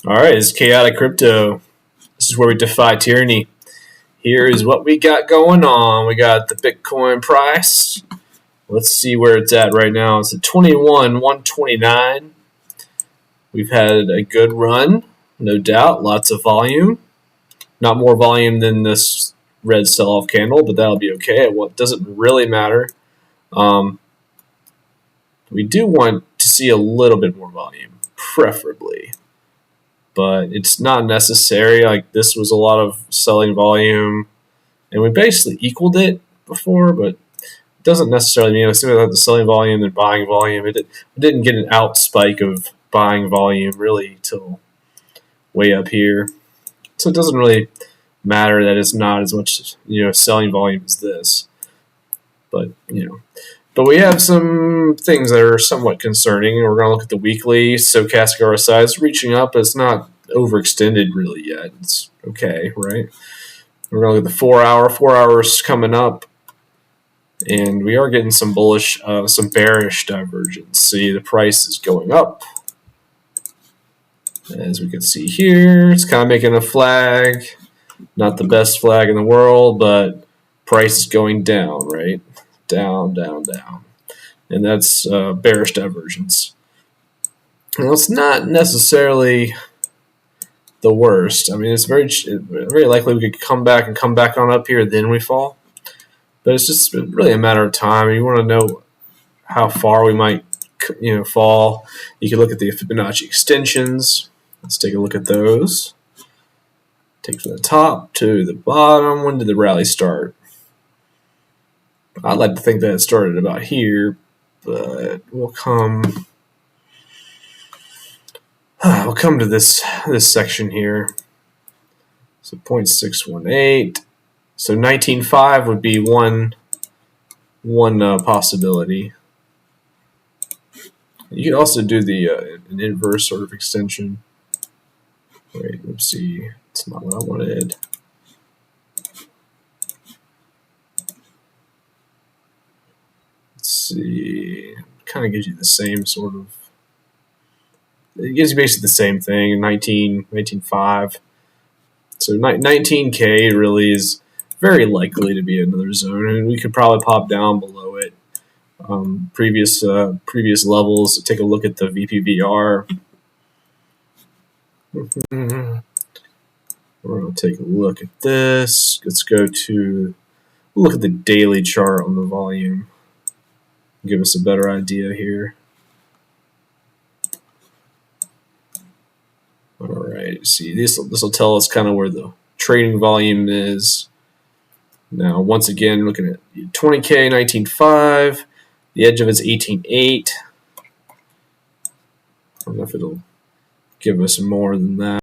All right, it's Chaotic Crypto. This is where we defy tyranny. Here is what we got going on. We got the Bitcoin price. Let's see where it's at right now. It's at 21,129. We've had a good run, no doubt. Lots of volume. Not more volume than this red sell-off candle, but that'll be okay. It doesn't really matter. We do want to see a little bit more volume, preferably. But it's not necessary. Like, this was a lot of selling volume, and we basically equaled it before, but it doesn't necessarily mean as soon as I have the selling volume and buying volume. It didn't get an out spike of buying volume really till way up here. So it doesn't really matter that it's not as much selling volume as this. But we have some things that are somewhat concerning. We're going to look at the weekly. Stochastic RSI is reaching up. It's not overextended really yet. It's okay, right? We're going to look at the 4 hour. 4 hours coming up. And we are getting some bullish, some bearish divergence. See, the price is going up. As we can see here, it's kind of making a flag. Not the best flag in the world, but price is going down, right? Down, down, down. And that's bearish divergence. Well, it's not necessarily the worst. I mean, it's very likely we could come back on up here, then we fall. But it's just really a matter of time. You want to know how far we might fall. You can look at the Fibonacci extensions. Let's take a look at those. Take from the top to the bottom. When did the rally start? I'd like to think that it started about here, but we'll come to this section here. So 0.618. So 19.5 would be one possibility. You can also do the an inverse sort of extension. Wait, let's see. It's not what I wanted. Let's see. Kind of gives you the same sort of. It gives you basically the same thing. 19.5. So 19K really is very likely to be another zone, and we could probably pop down below it. Previous levels. Take a look at the VPVR. We're going to take a look at this. Let's go to look at the daily chart on the volume. Give us a better idea here. All right, see, this will tell us kind of where the trading volume is. Now, once again, looking at 20K, 19.5. The edge of it's 18.8. I don't know if it'll give us more than that.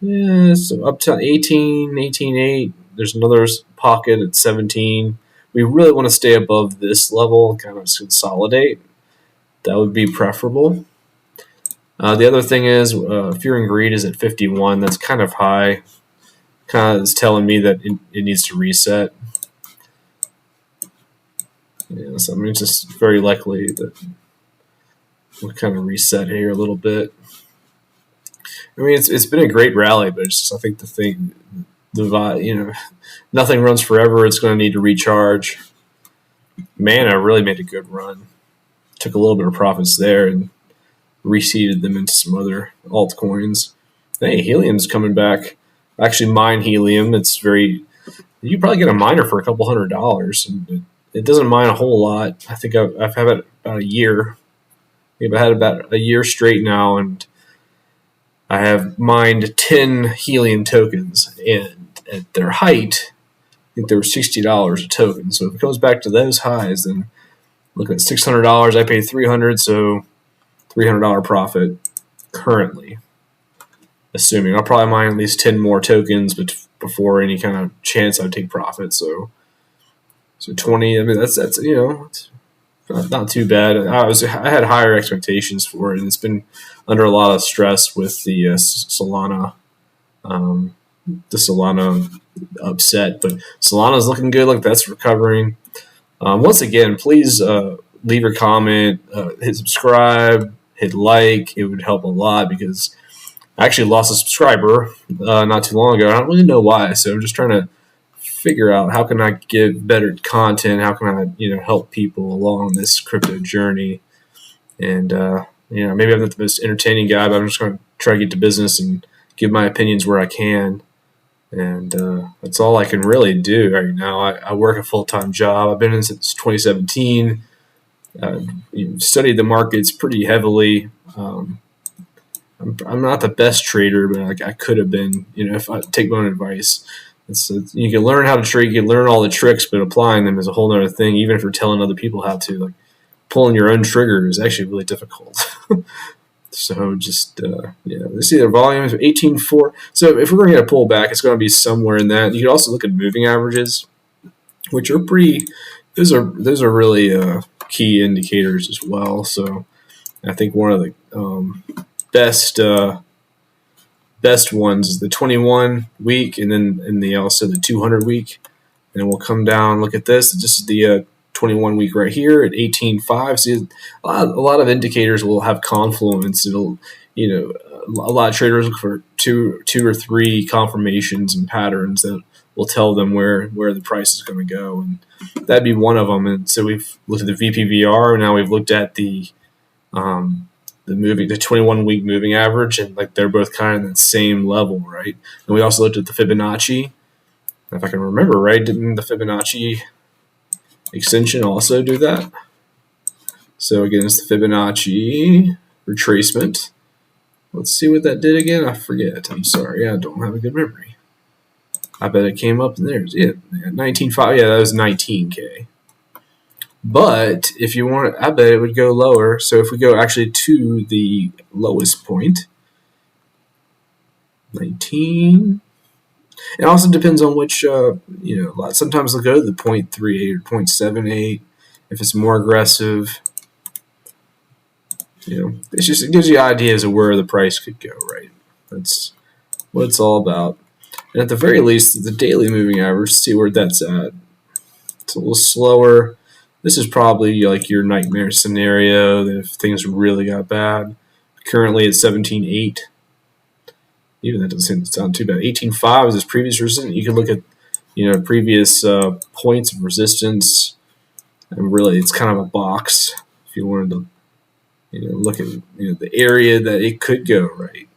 Yeah, so up to 18, 18.8. There's another pocket at 17. We really want to stay above this level and kind of consolidate. That would be preferable. The other thing is Fear and Greed is at 51. That's kind of high. Kind of is telling me that it needs to reset. Yeah, so I mean, it's just very likely that we'll kind of reset here a little bit. I mean, it's been a great rally, but it's just, I think nothing runs forever. It's going to need to recharge. Mana really made a good run. Took a little bit of profits there and reseeded them into some other altcoins. Hey, Helium's coming back. Actually, mine Helium. You probably get a miner for a couple $100. And it doesn't mine a whole lot. I think I've had it about a year. I've had about a year straight now, and I have mined 10 Helium tokens, and at their height, I think they were $60 a token. So if it goes back to those highs, then look at $600. I paid $300, so $300 profit currently. Assuming I'll probably mine at least 10 more tokens, but before any kind of chance I'd take profit. So 20. I mean, that's it's not too bad. I had higher expectations for it, and it's been under a lot of stress with the Solana upset. But Solana's looking good. Like, that's recovering. Once again, please leave your comment, hit subscribe, hit like. It would help a lot because I actually lost a subscriber not too long ago. I don't really know why, so I'm just trying to figure out how can I give better content, how can I help people along this crypto journey. And maybe I'm not the most entertaining guy, but I'm just going to try to get to business and give my opinions where I can. And that's all I can really do right now. I work a full-time job. I've been in since 2017. Studied the markets pretty heavily. I'm not the best trader, but I could have been. If I take my own advice, you can learn how to trade, you can learn all the tricks, but applying them is a whole other thing. Even if you're telling other people how to, like pulling your own trigger is actually really difficult. So just let's see, their volume is 18.4. So if we're going to get a pullback, it's going to be somewhere in that. You can also look at moving averages, which are pretty. Those are really key indicators as well. So I think one of the best ones is the 21 week, and then also the 200 week, and then we'll come down. Look at this. This is the 21 week right here at 18.5. See, a lot of indicators will have confluence. It'll a lot of traders look for two or three confirmations and patterns that will tell them where the price is going to go, and that'd be one of them. And so we've looked at the VPVR, and now we've looked at the 21 week moving average, and like they're both kind of in the same level, right? And we also looked at the Fibonacci. If I can remember right, didn't the Fibonacci extension also do that? So again, it's the Fibonacci retracement. Let's see what that did again. I forget. I'm sorry. I don't have a good memory. I bet it came up in there. Yeah, 19.5. Yeah, that was 19K. But if you want, I bet it would go lower. So if we go actually to the lowest point, 19. It also depends on which, sometimes they'll go to the 0.38 or 0.78 if it's more aggressive. It gives you ideas of where the price could go, right? That's what it's all about. And at the very least, the daily moving average, see where that's at. It's a little slower. This is probably like your nightmare scenario if things really got bad. Currently at 17.8. Even that doesn't sound too bad. 18.5 is its previous resistance. You can look at previous points of resistance, and really it's kind of a box if you wanted to look at the area that it could go, right?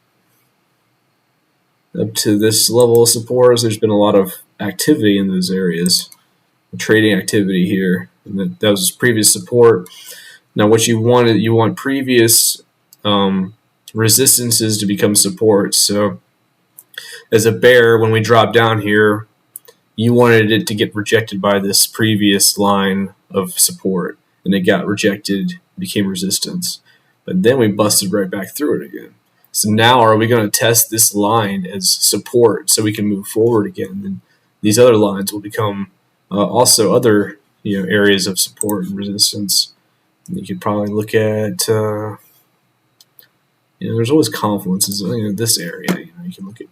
Up to this level of support, there's been a lot of activity in those areas, trading activity here, and that was previous support. Now what you want previous resistances to become support. So as a bear, when we drop down here, you wanted it to get rejected by this previous line of support, and it got rejected, became resistance. But then we busted right back through it again. So now are we going to test this line as support so we can move forward again? And these other lines will become also other areas of support and resistance. And you could probably look at there's always confluences. This area. You can look at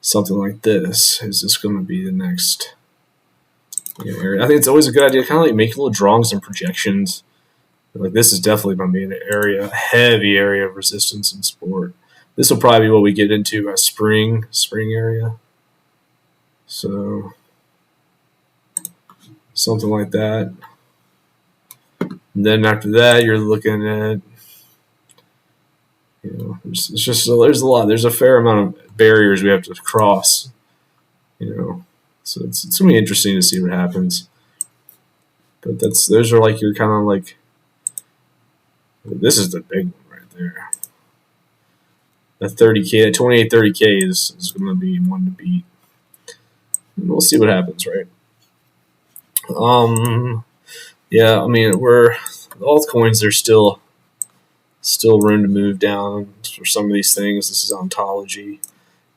something like this. Is this going to be the next area? I think it's always a good idea to kind of like make little drawings and projections. Like this is definitely going to be an area, a heavy area of resistance and support. This will probably be what we get into a spring area. So something like that. And then after that, you're looking at there's a lot. There's a fair amount of barriers we have to cross. So it's gonna be interesting to see what happens. But those are like your kind of like. This is the big one right there. The 30K, 28, 30K is going to be one to beat. And we'll see what happens, right? Yeah, I mean, altcoins, there's still room to move down for some of these things. This is ontology.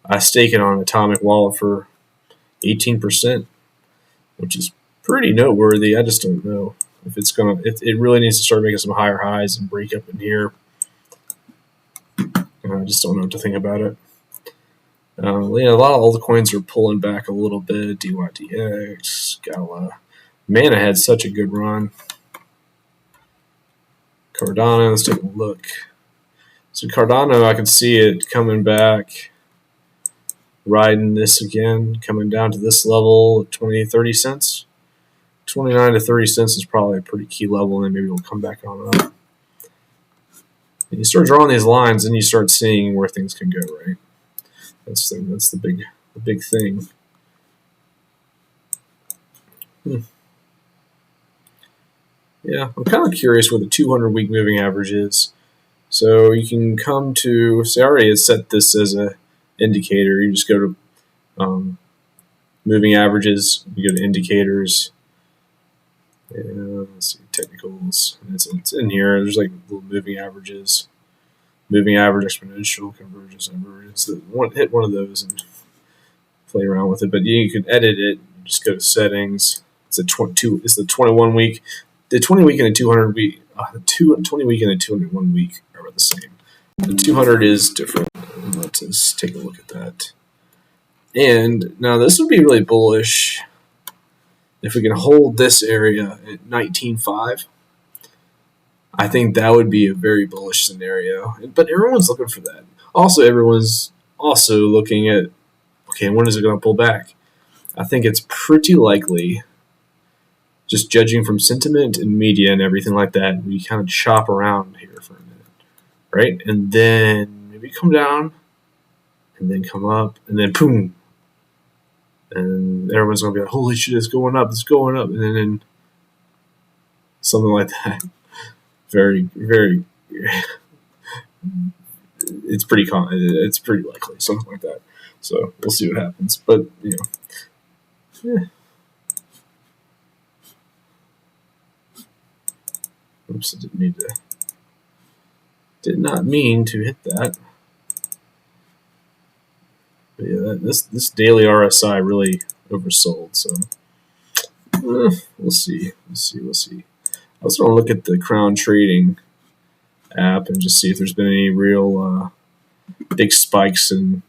I stake it on Atomic Wallet for 18%, which is pretty noteworthy. I just don't know if it's gonna. It really needs to start making some higher highs and break up in here. I just don't know what to think about it. A lot of altcoins are pulling back a little bit. DYDX, Gala, Mana had such a good run. Cardano, let's take a look. So Cardano, I can see it coming back, riding this again, coming down to this level at 20, 30 cents. 29 to 30 cents is probably a pretty key level, and then maybe we'll come back on up. And you start drawing these lines, and you start seeing where things can go, right? That's the big thing. Yeah, I'm kind of curious what the 200-week moving average is. So you can come to, say I already set this as an indicator. You just go to moving averages, you go to indicators, and let's see, technicals. And it's in here. There's like little moving averages, moving average, exponential, convergence, divergence. Hit one of those and play around with it. But you can edit it. Just go to settings. It's the 21 week. The 20 week and the 200 week, 20 week and the 201 week are about the same. The 200 is different. Let's take a look at that. And now this would be really bullish if we can hold this area at 19.5. I think that would be a very bullish scenario. But everyone's looking for that. Also, everyone's also looking at, okay, when is it going to pull back? I think it's pretty likely, just judging from sentiment and media and everything like that, we kind of chop around here for a minute, right? And then maybe come down, and then come up, and then boom. And everyone's going to be like, holy shit, it's going up, and then something like that. Very, very, it's pretty likely, something like that. So we'll see what happens. But, yeah. Oops, I did not mean to hit that. But yeah, this daily RSI really oversold, so we'll see. I also want to look at the Crown Trading app and just see if there's been any real big spikes in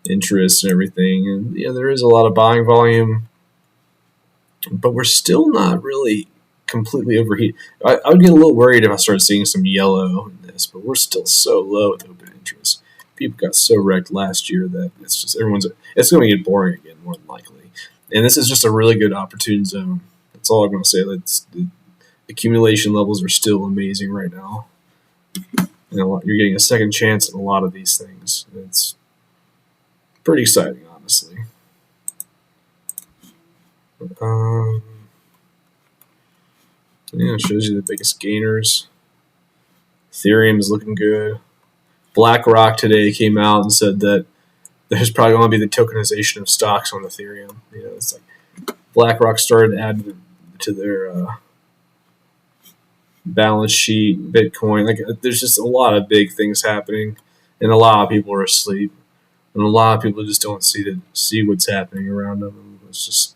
interest and everything. And yeah, there is a lot of buying volume, but we're still not really completely overheated. I would get a little worried if I started seeing some yellow in this, but we're still so low with open interest. People got so wrecked last year that it's just it's going to get boring again, more than likely. And this is just a really good opportune zone. That's all I'm going to say. The accumulation levels are still amazing right now. You're getting a second chance at a lot of these things. It's pretty exciting, honestly. Yeah, it shows you the biggest gainers. Ethereum is looking good. BlackRock today came out and said that there's probably going to be the tokenization of stocks on Ethereum. It's like BlackRock started adding to their balance sheet, Bitcoin. Like, there's just a lot of big things happening, and a lot of people are asleep, and a lot of people just don't see what's happening around them. It's just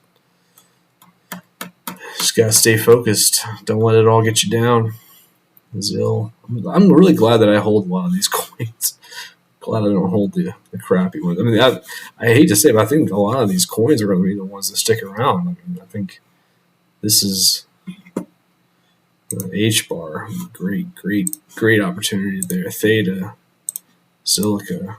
gotta stay focused. Don't let it all get you down. Zill. I'm really glad that I hold a lot of these coins. Glad I don't hold the crappy ones. I mean, I hate to say it, but I think a lot of these coins are going to be the ones that stick around. I mean, I think this is H-bar. Great opportunity there. Theta, Silica.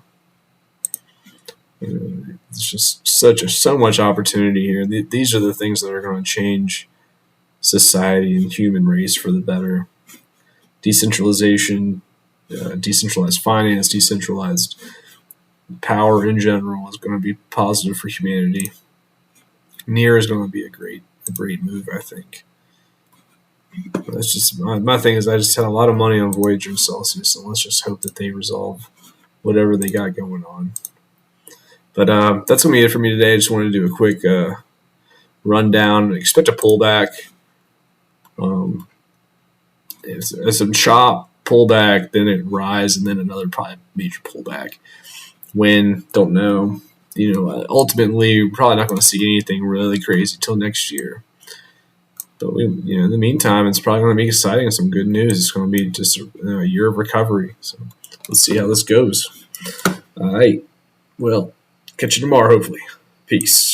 It's just so much opportunity here. These are the things that are going to change society and human race for the better. Decentralization, decentralized finance, decentralized power in general is going to be positive for humanity. NEAR is going to be a great move, I think. That's just my thing. Is I just had a lot of money on Voyager and Celsius, and let's just hope that they resolve whatever they got going on. But that's going to be it for me today. I just wanted to do a quick rundown. Expect a pullback. It's some chop, pullback, then it rise, and then another probably major pullback. When, don't know. Ultimately, we're probably not going to see anything really crazy till next year. But in the meantime, it's probably going to be exciting and some good news. It's going to be just a year of recovery. So let's see how this goes. All right. Well, catch you tomorrow, hopefully. Peace.